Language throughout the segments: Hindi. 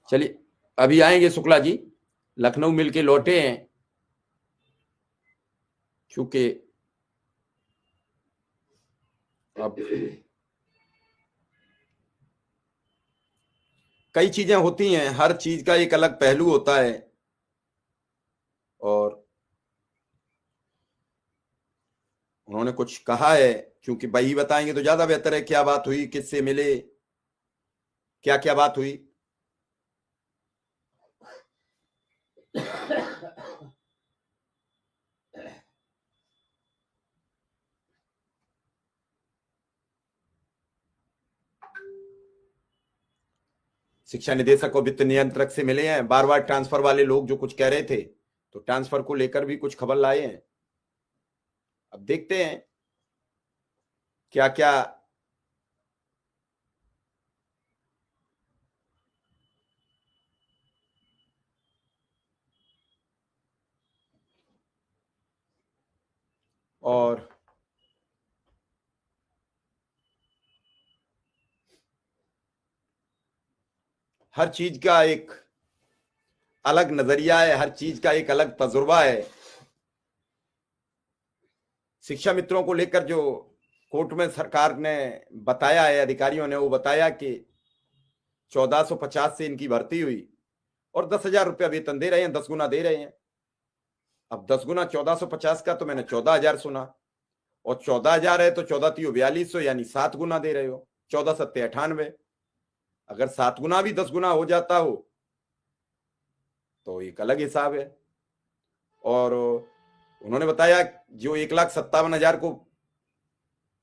चलिए, अभी आएंगे शुक्ला जी, लखनऊ मिलके लौटे हैं, क्योंकि अब कई चीजें होती हैं, हर चीज का एक अलग पहलू होता है। और उन्होंने कुछ कहा है, क्योंकि वही बताएंगे तो ज्यादा बेहतर है। क्या बात हुई, किससे मिले, क्या क्या बात हुई। शिक्षा निदेशक और वित्त नियंत्रक से मिले हैं, बार बार ट्रांसफर वाले लोग जो कुछ कह रहे थे, तो ट्रांसफर को लेकर भी कुछ खबर लाए हैं। अब देखते हैं क्या क्या। और हर चीज का एक अलग नजरिया है, हर चीज का एक अलग तजुर्बा है। शिक्षा मित्रों को लेकर जो कोर्ट में सरकार ने बताया है, अधिकारियों ने वो बताया कि 1450 से इनकी भर्ती हुई और 10,000 रुपया वेतन दे रहे हैं, 10 गुना दे रहे हैं। अब 10 गुना 1450 का तो मैंने 14,000 सुना, और 14,000 है तो 14×3 = 4200, यानी 7 गुना दे रहे हो। 14×7 = 98। अगर 7 गुना भी 10 गुना हो जाता हो तो एक अलग हिसाब है। और उन्होंने बताया जो 1,57,000 को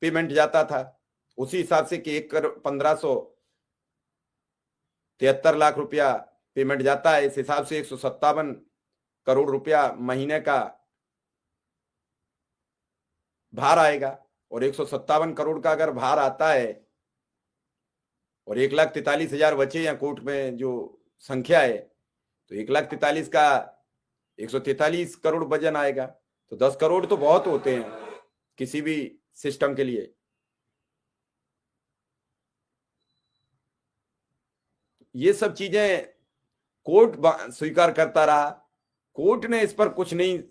पेमेंट जाता था, उसी हिसाब से कि 1,1573 लाख रुपया पेमेंट जाता है। इस हिसाब से 157 करोड़ रुपया महीने का भार आएगा। और 157 करोड़ का अगर भार आता है और 1,43,000 बचे या कोर्ट में जो संख्या है, तो 1,43,000 का 143 करोड़ वजन आएगा। तो 10 करोड़ तो बहुत होते हैं किसी भी सिस्टम के लिए। ये सब चीजें कोर्ट स्वीकार करता रहा, कोर्ट ने इस पर कुछ नहीं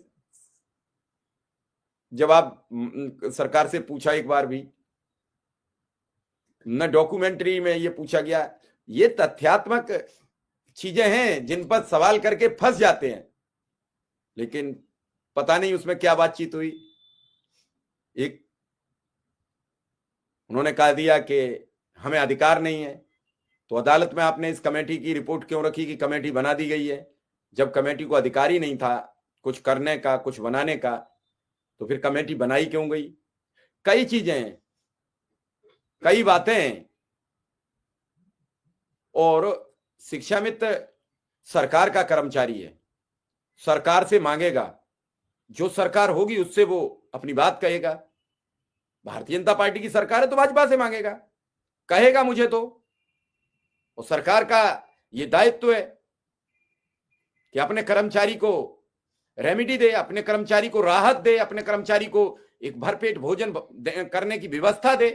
जवाब सरकार से पूछा एक बार भी, न डॉक्यूमेंट्री में ये पूछा गया। ये तथ्यात्मक चीजें हैं जिन पर सवाल करके फंस जाते हैं, लेकिन पता नहीं उसमें क्या बातचीत हुई। एक उन्होंने कह दिया कि हमें अधिकार नहीं है, तो अदालत में आपने इस कमेटी की रिपोर्ट क्यों रखी कि कमेटी बना दी गई है, जब कमेटी को अधिकार ही नहीं था कुछ करने का, कुछ बनाने का, तो फिर कमेटी बनाई क्यों गई। कई चीजें हैं, कई बातें हैं। और शिक्षा मित्र सरकार का कर्मचारी है, सरकार से मांगेगा, जो सरकार होगी उससे वो अपनी बात कहेगा। भारतीय जनता पार्टी की सरकार है तो भाजपा से मांगेगा, कहेगा मुझे तो। और सरकार का ये दायित्व है कि अपने कर्मचारी को रेमेडी दे, अपने कर्मचारी को राहत दे, अपने कर्मचारी को एक भरपेट भोजन करने की व्यवस्था दे।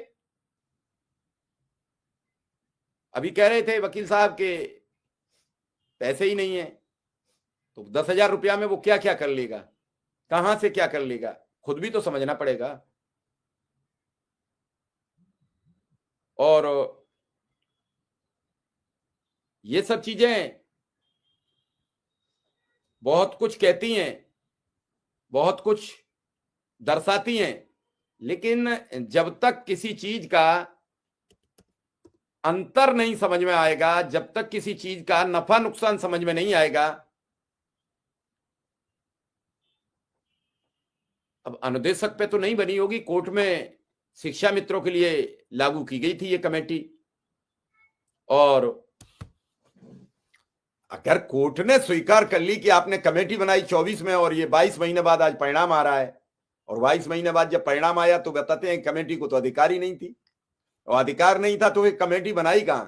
अभी कह रहे थे वकील साहब के पैसे ही नहीं है, तो 10,000 रुपया में वो क्या क्या कर लेगा, कहां से क्या कर लेगा, खुद भी तो समझना पड़ेगा। और ये सब चीजें बहुत कुछ कहती हैं, बहुत कुछ दर्शाती हैं, लेकिन जब तक किसी चीज का अंतर नहीं समझ में आएगा, जब तक किसी चीज का नफा नुकसान समझ में नहीं आएगा। अब अनुदेशक पे तो नहीं बनी होगी, कोर्ट में शिक्षा मित्रों के लिए लागू की गई थी ये कमेटी। और अगर कोर्ट ने स्वीकार कर ली कि आपने कमेटी बनाई 24 में और ये 22 महीने बाद आज परिणाम आ रहा है, और 22 महीने बाद जब परिणाम आया तो बताते हैं कमेटी को तो अधिकार ही नहीं थी, और अधिकार नहीं था तो ये कमेटी बनाई कहां।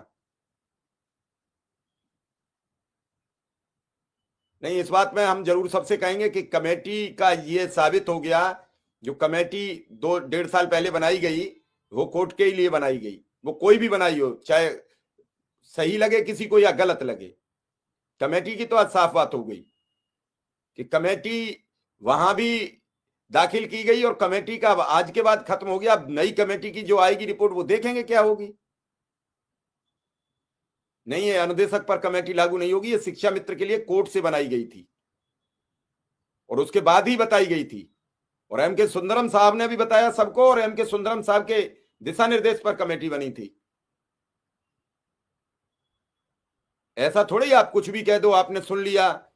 नहीं, इस बात में हम जरूर सबसे कहेंगे कि कमेटी का ये साबित हो गया, जो कमेटी 2-1.5 साल पहले बनाई गई वो कोर्ट के लिए बनाई गई। वो कोई भी बनाई हो, चाहे सही लगे किसी को या गलत लगे, कमेटी की तो आज साफ बात हो गई कि कमेटी वहां भी दाखिल की गई और कमेटी का आज के बाद खत्म हो गया। अब नई कमेटी की जो आएगी रिपोर्ट वो देखेंगे क्या होगी। नहीं, है अनुदेशक पर कमेटी लागू नहीं होगी, ये शिक्षा मित्र के लिए कोर्ट से बनाई गई थी और उसके बाद ही बताई गई थी। और एम के सुंदरम साहब ने भी बताया सबको, और एम के सुंदरम साहब के दिशा निर्देश पर कमेटी बनी थी। ऐसा थोड़ी आप कुछ भी कह दो, आपने सुन लिया